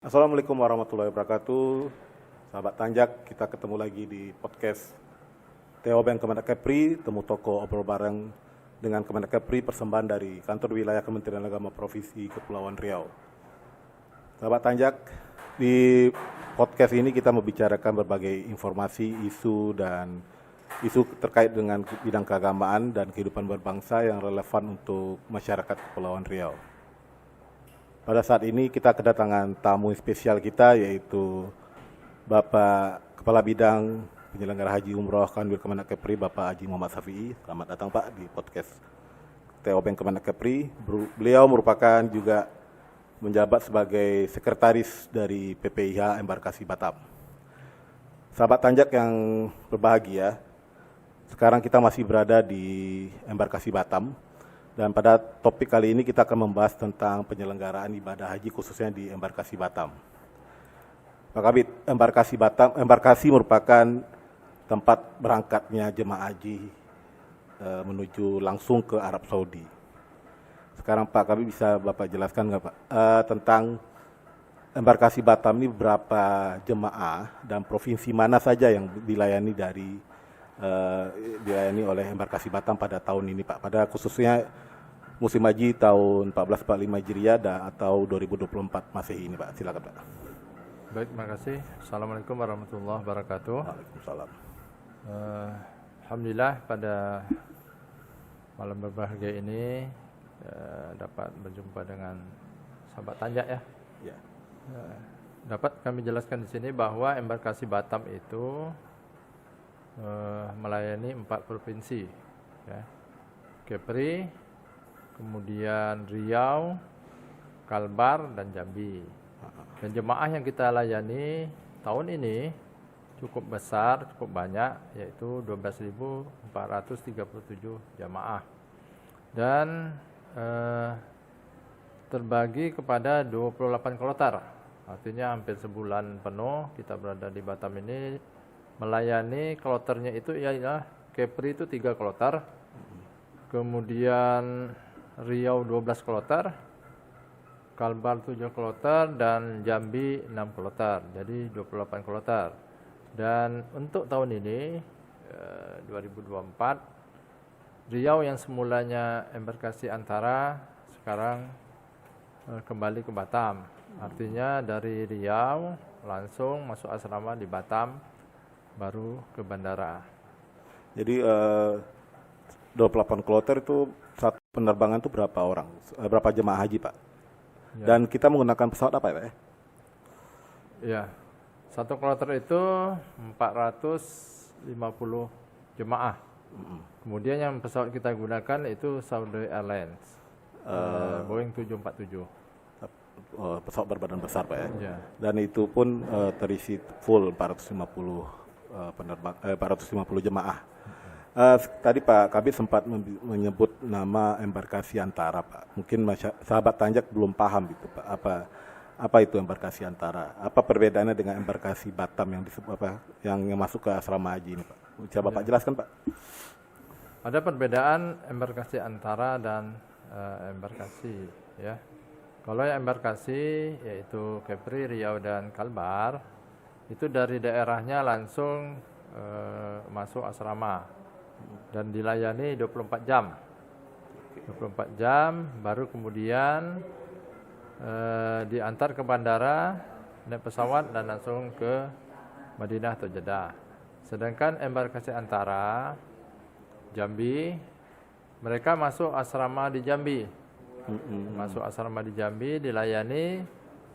Assalamualaikum warahmatullahi wabarakatuh. Sahabat Tanjak, kita ketemu lagi di podcast TOBeng Kemendak Kepri, temu toko obrol bareng dengan Kemendak Kepri, persembahan dari Kantor Wilayah Kementerian Agama Provinsi Kepulauan Riau. Sahabat Tanjak, di podcast ini kita membicarakan berbagai informasi, isu terkait dengan bidang keagamaan dan kehidupan berbangsa yang relevan untuk masyarakat Kepulauan Riau. Pada saat ini kita kedatangan tamu spesial kita, yaitu Bapak Kepala Bidang Penyelenggara Haji Umroh Kanwil Kemendak Kepri, Bapak Haji Muhammad Safi'i. Selamat datang Pak di podcast TOBeng Kemendak Kepri. Beliau merupakan juga menjabat sebagai sekretaris dari PPIH Embarkasi Batam. Sahabat Tanjak yang berbahagia, sekarang kita masih berada di Embarkasi Batam. Dan pada topik kali ini kita akan membahas tentang penyelenggaraan ibadah haji khususnya di Embarkasi Batam. Pak Kabid, Embarkasi merupakan tempat berangkatnya jemaah haji menuju langsung ke Arab Saudi. Sekarang Pak Kabid bisa Bapak jelaskan nggak Pak tentang Embarkasi Batam ini berapa jemaah dan provinsi mana saja yang dilayani oleh Embarkasi Batam pada tahun ini Pak, pada khususnya musim haji tahun 1445 Hijriah atau 2024 Masehi ini Pak. Silakan Pak. Baik, terima kasih. Assalamualaikum warahmatullahi wabarakatuh. Waalaikumsalam. Alhamdulillah pada malam berbahagia ini dapat berjumpa dengan sahabat Tanjak ya. Ya. Dapat kami jelaskan di sini bahwa Embarkasi Batam itu melayani 4 provinsi, ya. Kepri, kemudian Riau, Kalbar, dan Jambi. Dan jemaah yang kita layani tahun ini cukup besar, cukup banyak, yaitu 12.437 jemaah. Dan terbagi kepada 28 kloter. Artinya hampir sebulan penuh kita berada di Batam ini melayani. Kloternya itu ialah Kepri itu 3 kloter, kemudian Riau 12 kloter, Kalbar 7 kloter, dan Jambi 6 kloter, jadi 28 kloter. Dan untuk tahun ini 2024, Riau yang semulanya Embarkasi Antara sekarang kembali ke Batam. Artinya dari Riau langsung masuk asrama di Batam, baru ke bandara. Jadi 28 kloter itu satu penerbangan itu berapa orang? Berapa jemaah haji Pak? Ya. Dan kita menggunakan pesawat apa ya Pak? Ya, satu kloter itu 450 jemaah. Kemudian yang pesawat kita gunakan itu Saudi Airlines, Boeing 747. Pesawat berbadan besar Pak ya? Ya. Dan itu pun terisi full 450 jemaah. Tadi Pak Kabid sempat menyebut nama Embarkasi Antara Pak. Mungkin sahabat Tanjak belum paham gitu Pak. Apa itu Embarkasi Antara? Apa perbedaannya dengan Embarkasi Batam yang disebut yang masuk ke asrama haji ini Pak? Coba Bapak jelaskan Pak. Ada perbedaan Embarkasi Antara dan Embarkasi ya. Kalau yang Embarkasi yaitu Kepri, Riau, dan Kalbar itu dari daerahnya langsung masuk asrama dan dilayani 24 jam. 24 jam baru kemudian diantar ke bandara naik pesawat dan langsung ke Madinah atau Jeddah. Sedangkan Embarkasi Antara Jambi, mereka masuk asrama di Jambi. Masuk asrama di Jambi, dilayani,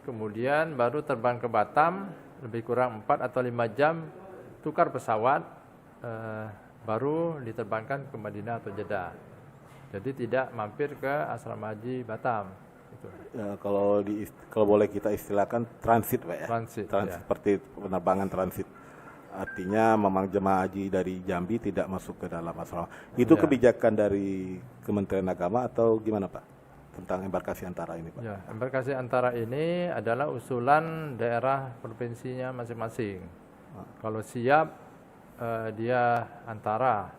kemudian baru terbang ke Batam, lebih kurang 4 atau 5 jam, tukar pesawat, baru diterbangkan ke Madinah atau Jeddah. Jadi tidak mampir ke asrama haji Batam. Itu. Ya, kalau boleh kita istilahkan transit Pak ya? Transit ya. Seperti penerbangan transit. Artinya memang jemaah haji dari Jambi tidak masuk ke dalam asrama. Itu kebijakan dari Kementerian Agama atau gimana Pak? Tentang Embarkasi Antara ini Pak? Ya, Embarkasi Antara ini adalah usulan daerah provinsinya masing-masing. Kalau siap dia antara,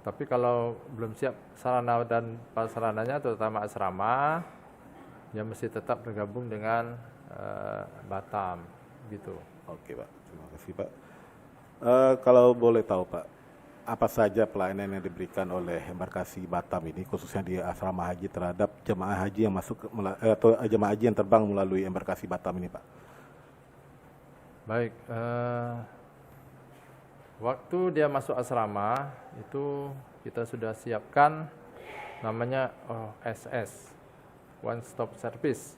tapi kalau belum siap sarana dan prasarananya terutama asrama, dia mesti tetap bergabung dengan Batam gitu. Oke Pak, terima kasih Pak. Kalau boleh tahu Pak, apa saja pelayanan yang diberikan oleh embarkasi Batam ini, khususnya di asrama haji terhadap jemaah haji yang masuk atau jemaah haji yang terbang melalui embarkasi Batam ini Pak? Baik, waktu dia masuk asrama itu kita sudah siapkan namanya OSS, One Stop Service.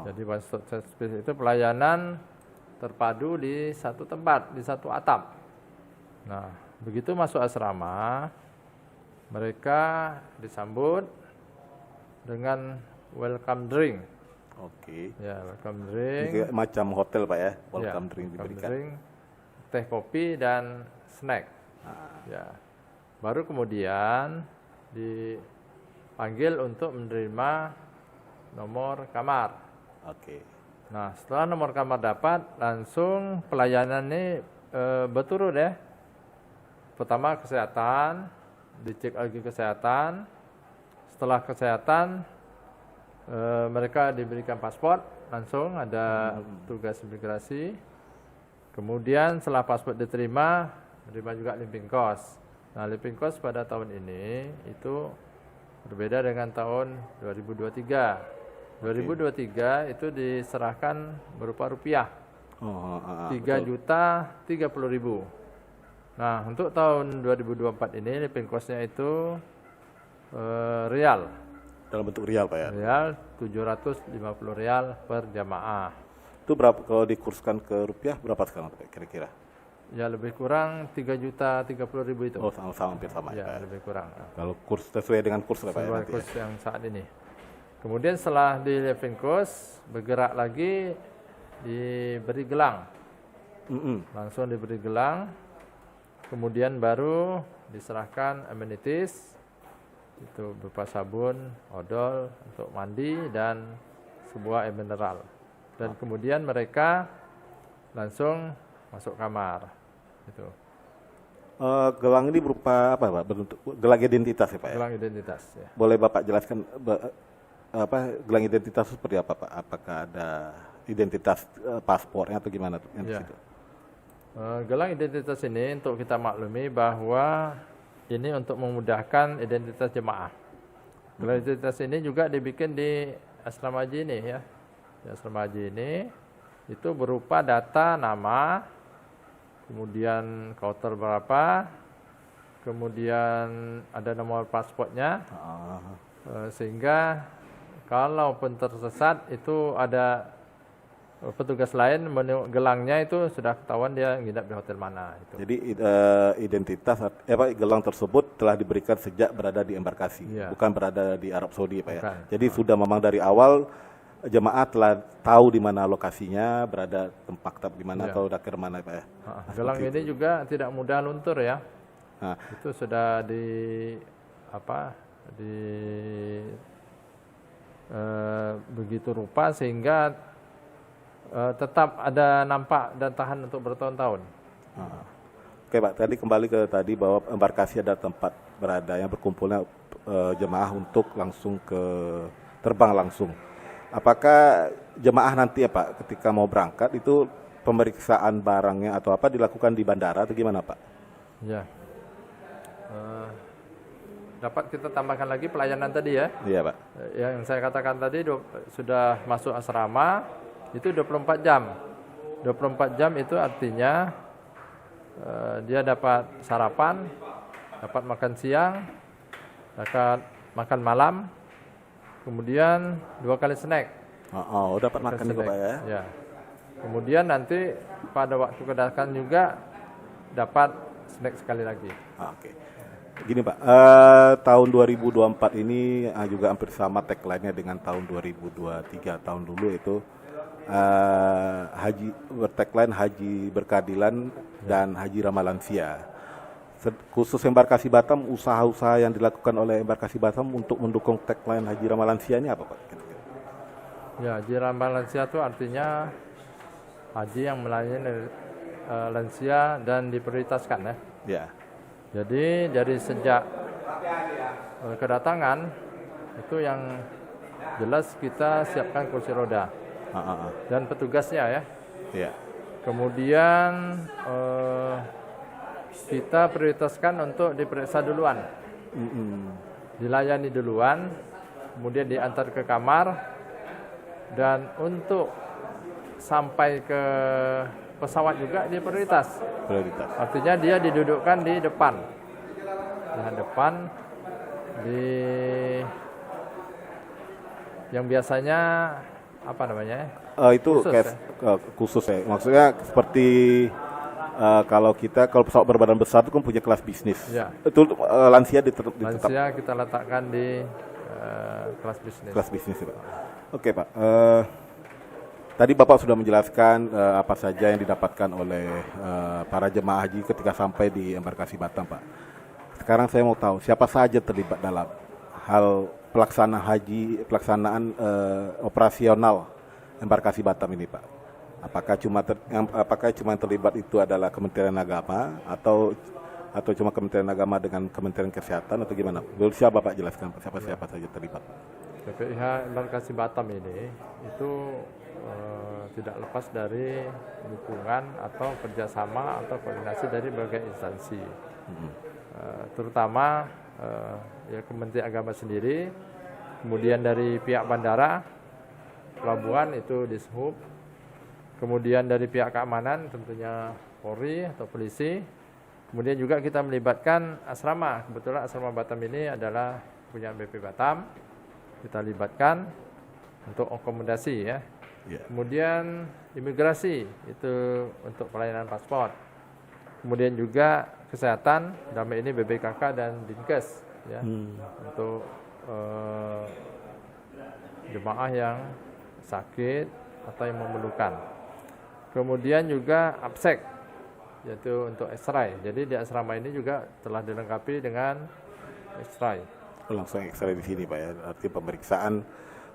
Jadi One Stop Service itu pelayanan terpadu di satu tempat, di satu atap. Nah, begitu masuk asrama, mereka disambut dengan welcome drink. Oke. Ya, welcome drink. Ini macam hotel Pak ya, welcome Ya, drink diberikan. drink, teh kopi dan snack. Ya. Baru kemudian dipanggil untuk menerima nomor kamar. Oke. Nah, setelah nomor kamar dapat, langsung pelayanan ini berturut ya. Pertama kesehatan, dicek lagi kesehatan. Setelah kesehatan, mereka diberikan paspor, langsung ada tugas imigrasi. Kemudian setelah paspor diterima, menerima juga living cost. Nah, living cost pada tahun ini itu berbeda dengan tahun 2023. 2023 itu diserahkan berupa rupiah, 3.030.000. Nah, untuk tahun 2024 ini living cost-nya itu rial. Dalam bentuk rial Pak ya? Rial 750 rial per jamaah. Itu berapa kalau dikurskan ke rupiah berapa sekarang Pak kira-kira? Ya lebih kurang 3.030.000 itu. Oh, sama hampir sama Ya, ya Pak. lebih kurang. Kalau kurs sesuai dengan kurs Pak ya Sesuai nanti kurs ya? yang saat ini. Kemudian setelah di living cost, bergerak lagi diberi gelang. Langsung diberi gelang. Kemudian baru diserahkan amenities, itu berupa sabun, odol untuk mandi dan sebuah air mineral. Dan kemudian mereka langsung masuk kamar. Itu. Gelang ini berupa apa Pak? Bentuk gelang identitas ya Pak ya? Gelang identitas. Ya. Boleh Bapak jelaskan gelang identitas seperti apa Pak? Apakah ada identitas paspornya atau gimana tuh? Ya. Gelang identitas ini untuk kita maklumi bahwa ini untuk memudahkan identitas jemaah. Gelang identitas ini juga dibikin di asrama haji ini ya. Di asrama haji ini itu berupa data nama, kemudian kauter berapa, kemudian ada nomor paspornya, sehingga kalaupun tersesat itu ada petugas lain gelangnya itu sudah ketahuan dia nginap di hotel mana. Itu. Jadi identitas gelang tersebut telah diberikan sejak berada di embarkasi, bukan berada di Arab Saudi Pak ya. Jadi sudah memang dari awal jemaah telah tahu di mana lokasinya, berada tempat di mana atau dakir mana Pak ya. Gelang ini juga tidak mudah luntur ya. Nah, itu sudah begitu rupa sehingga tetap ada nampak dan tahan untuk bertahun-tahun. Oke Pak, tadi kembali ke tadi bahwa embarkasi ada tempat berada yang berkumpulnya jemaah untuk langsung terbang langsung. Apakah jemaah nanti ya Pak ketika mau berangkat itu pemeriksaan barangnya atau apa dilakukan di bandara atau gimana Pak? Ya. Dapat kita tambahkan lagi pelayanan tadi ya. Iya Pak. Yang saya katakan tadi sudah masuk asrama itu 24 jam. 24 jam itu artinya dia dapat sarapan, dapat makan siang, dapat makan malam, kemudian 2 kali snack. Dapat makan juga Pak ya. Ya. Kemudian nanti pada waktu kedatangan juga dapat snack sekali lagi. Oke. Gini Pak, tahun 2024 ini juga hampir sama tagline-nya dengan tahun 2023 tahun dulu itu tagline haji berkeadilan dan haji ramah lansia. Khusus embarkasi Batam, usaha-usaha yang dilakukan oleh embarkasi Batam untuk mendukung tagline haji ramah lansia ini apa Pak? Ya, haji ramah lansia itu artinya haji yang melayani lansia dan diprioritaskan ya. Ya. Jadi dari sejak kedatangan itu yang jelas kita siapkan kursi roda. dan petugasnya ya. Iya. Kemudian kita prioritaskan untuk diperiksa duluan, dilayani duluan, kemudian diantar ke kamar, dan untuk sampai ke pesawat juga dia prioritas. Artinya dia didudukkan di depan, di yang biasanya apa namanya? Itu khusus, kayak khusus ya. Maksudnya seperti kalau pesawat berbadan besar itu kan punya kelas bisnis. Ya. Itu lansia Lansia kita letakkan di kelas bisnis. Kelas bisnis, Pak. Oke, Pak. Tadi Bapak sudah menjelaskan apa saja yang didapatkan oleh para jemaah haji ketika sampai di embarkasi Batam, Pak. Sekarang saya mau tahu siapa saja terlibat dalam hal pelaksanaan operasional embarkasi Batam ini, Pak. Apakah cuma yang terlibat itu adalah Kementerian Agama atau cuma Kementerian Agama dengan Kementerian Kesehatan atau gimana? Bisa Bapak jelaskan siapa saja terlibat? PPIH embarkasi Batam ini itu tidak lepas dari dukungan atau kerjasama atau koordinasi dari berbagai instansi, terutama ya Kementerian Agama sendiri, kemudian dari pihak bandara, pelabuhan itu Dishub, kemudian dari pihak keamanan tentunya Polri atau polisi, kemudian juga kita melibatkan asrama. Kebetulan asrama Batam ini adalah punya BP Batam, kita libatkan untuk akomodasi ya. Kemudian imigrasi itu untuk pelayanan paspor. Kemudian juga kesehatan, dalam ini BPKK dan Dinkes ya, untuk jemaah yang sakit atau yang memerlukan. Kemudian juga APSEK, yaitu untuk X-ray. Jadi di asrama ini juga telah dilengkapi dengan X-ray. Langsung X-ray di sini, Pak ya. Artinya pemeriksaan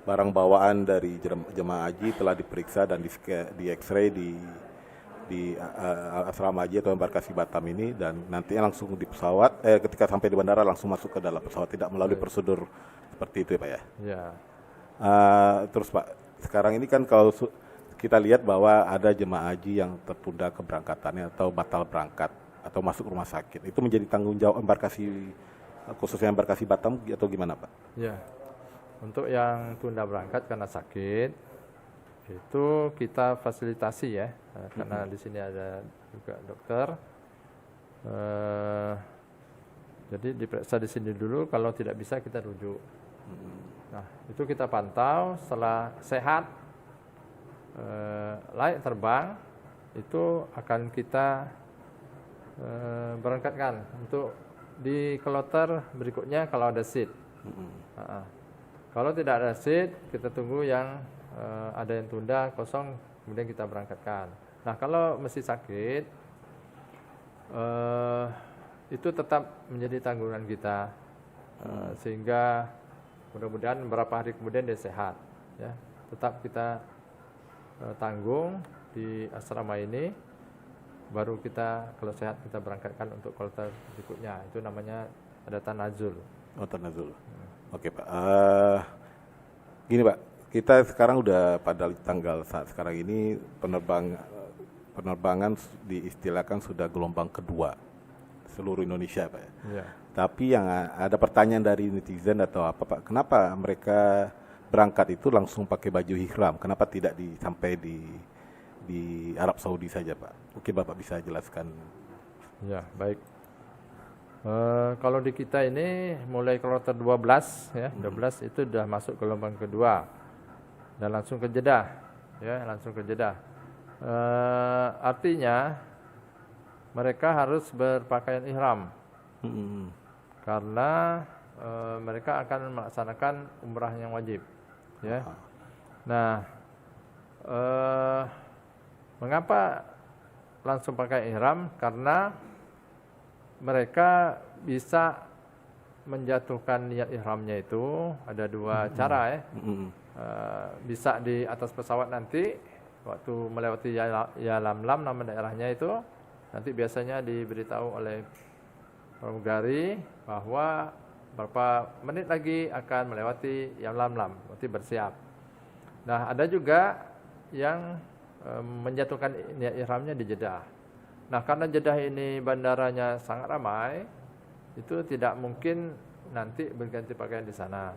barang bawaan dari jemaah haji telah diperiksa dan di X-ray di asrama haji atau embarkasi Batam ini, dan nantinya langsung di pesawat ketika sampai di bandara langsung masuk ke dalam pesawat, tidak melalui prosedur seperti itu ya, Pak ya. Ya. Terus Pak, sekarang ini kan kalau kita lihat bahwa ada jemaah haji yang tertunda keberangkatannya atau batal berangkat atau masuk rumah sakit, itu menjadi tanggung jawab embarkasi, khususnya embarkasi Batam atau gimana, Pak? Ya. Untuk yang tunda berangkat karena sakit, itu kita fasilitasi ya, karena di sini ada juga dokter. Jadi diperiksa di sini dulu, kalau tidak bisa kita rujuk. Nah, itu kita pantau, setelah sehat, layak terbang, itu akan kita berangkatkan untuk di kloter berikutnya kalau ada seat. Kalau tidak ada seat, kita tunggu yang ada yang tunda kosong, kemudian kita berangkatkan. Nah, kalau mesti sakit, itu tetap menjadi tanggungan kita, sehingga mudah-mudahan beberapa hari kemudian dia sehat. Ya, tetap kita tanggung di asrama ini, baru kita kalau sehat kita berangkatkan untuk kloter berikutnya. Itu namanya ada tanazul. Oh, tanazul. Oke, Pak. Gini, Pak, kita sekarang udah pada tanggal saat sekarang ini penerbangan diistilahkan sudah gelombang kedua seluruh Indonesia, Pak. Ya. Tapi yang ada pertanyaan dari netizen atau apa, Pak, kenapa mereka berangkat itu langsung pakai baju ihram? Kenapa tidak sampai di Arab Saudi saja, Pak? Mungkin Bapak bisa jelaskan. Ya, baik. Kalau di kita ini mulai kloter 12 ya, 12 itu sudah masuk gelombang kedua dan langsung ke Jeddah, ya, langsung ke Jeddah. Artinya mereka harus berpakaian ihram karena mereka akan melaksanakan umrah yang wajib, ya. Nah, mengapa langsung pakai ihram? Karena mereka bisa menjatuhkan niat ihramnya itu ada dua cara ya. Bisa di atas pesawat nanti waktu melewati Yalamlam, nama daerahnya itu, nanti biasanya diberitahu oleh pramugari bahwa berapa menit lagi akan melewati Yalamlam, berarti bersiap. Nah, ada juga yang menjatuhkan niat ihramnya di Jeddah. Nah, karena Jeddah ini bandaranya sangat ramai, itu tidak mungkin nanti berganti pakaian di sana.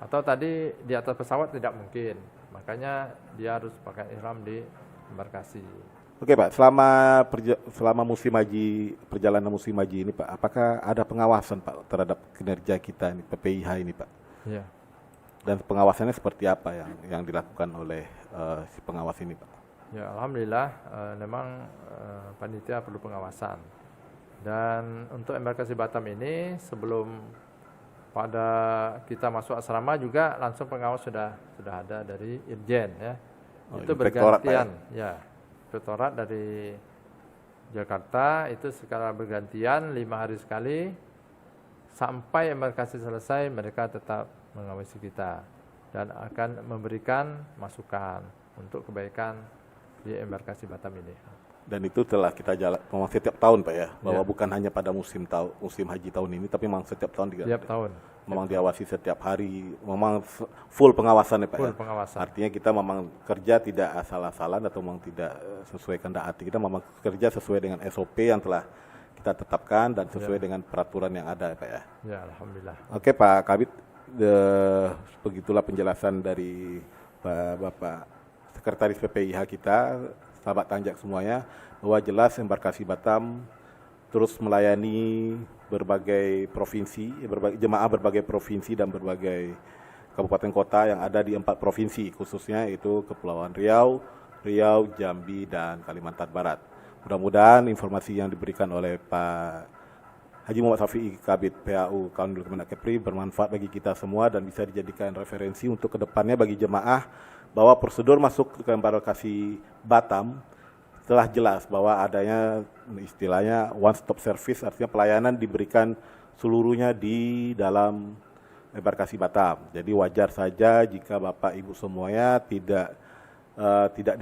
Atau tadi di atas pesawat tidak mungkin. Makanya dia harus pakai ihram di embarkasi. Oke Pak, selama musim haji, perjalanan musim haji ini Pak, apakah ada pengawasan Pak terhadap kinerja kita ini, PPIH ini Pak? Iya. Dan pengawasannya seperti apa yang dilakukan oleh si pengawas ini Pak? Ya, alhamdulillah memang panitia perlu pengawasan. Dan untuk embarkasi Batam ini sebelum pada kita masuk asrama juga langsung pengawas sudah ada dari Irjen ya. Itu bergantian ya. Inspektorat dari Jakarta itu sekarang bergantian 5 hari sekali sampai embarkasi selesai mereka tetap mengawasi kita dan akan memberikan masukan untuk kebaikan di embarkasi Batam ini. Dan itu telah kita jalan memang setiap tahun Pak ya, bahwa bukan hanya pada musim haji tahun ini, tapi memang setiap tahun memang diawasi setiap hari, memang full pengawasan ya Pak. Full pengawasan. Artinya kita memang kerja tidak asal-asalan atau memang tidak sesuai kehendak hati, kita memang kerja sesuai dengan SOP yang telah kita tetapkan dan sesuai dengan peraturan yang ada Pak ya. Ya, alhamdulillah. Oke Pak Kabid, begitulah penjelasan dari Bapak Sekretaris PPIH kita, sahabat Tanjak semuanya, bahwa jelas embarkasi Batam terus melayani berbagai provinsi, jemaah berbagai provinsi dan berbagai kabupaten kota yang ada di 4 provinsi, khususnya itu Kepulauan Riau, Jambi, dan Kalimantan Barat. Mudah-mudahan informasi yang diberikan oleh Pak Haji Muhammad Syafi'i Kabid PAU Kanwil Kemenak Kepri bermanfaat bagi kita semua dan bisa dijadikan referensi untuk kedepannya bagi jemaah, bahwa prosedur masuk ke embarkasi Batam telah jelas bahwa adanya istilahnya one stop service, artinya pelayanan diberikan seluruhnya di dalam embarkasi Batam. Jadi wajar saja jika Bapak Ibu semuanya tidak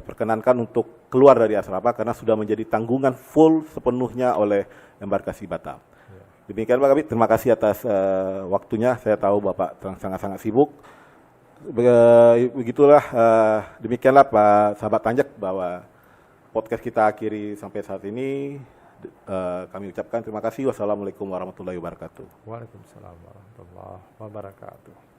diperkenankan untuk keluar dari asrama karena sudah menjadi tanggungan full sepenuhnya oleh embarkasi Batam. Demikian Pak Kabid, terima kasih atas waktunya. Saya tahu Bapak sangat-sangat sibuk. Begitulah, demikianlah Pak sahabat Tanjak, bahwa podcast kita akhiri sampai saat ini. Kami ucapkan terima kasih. Wassalamualaikum warahmatullahi wabarakatuh. Waalaikumsalam warahmatullahi wabarakatuh.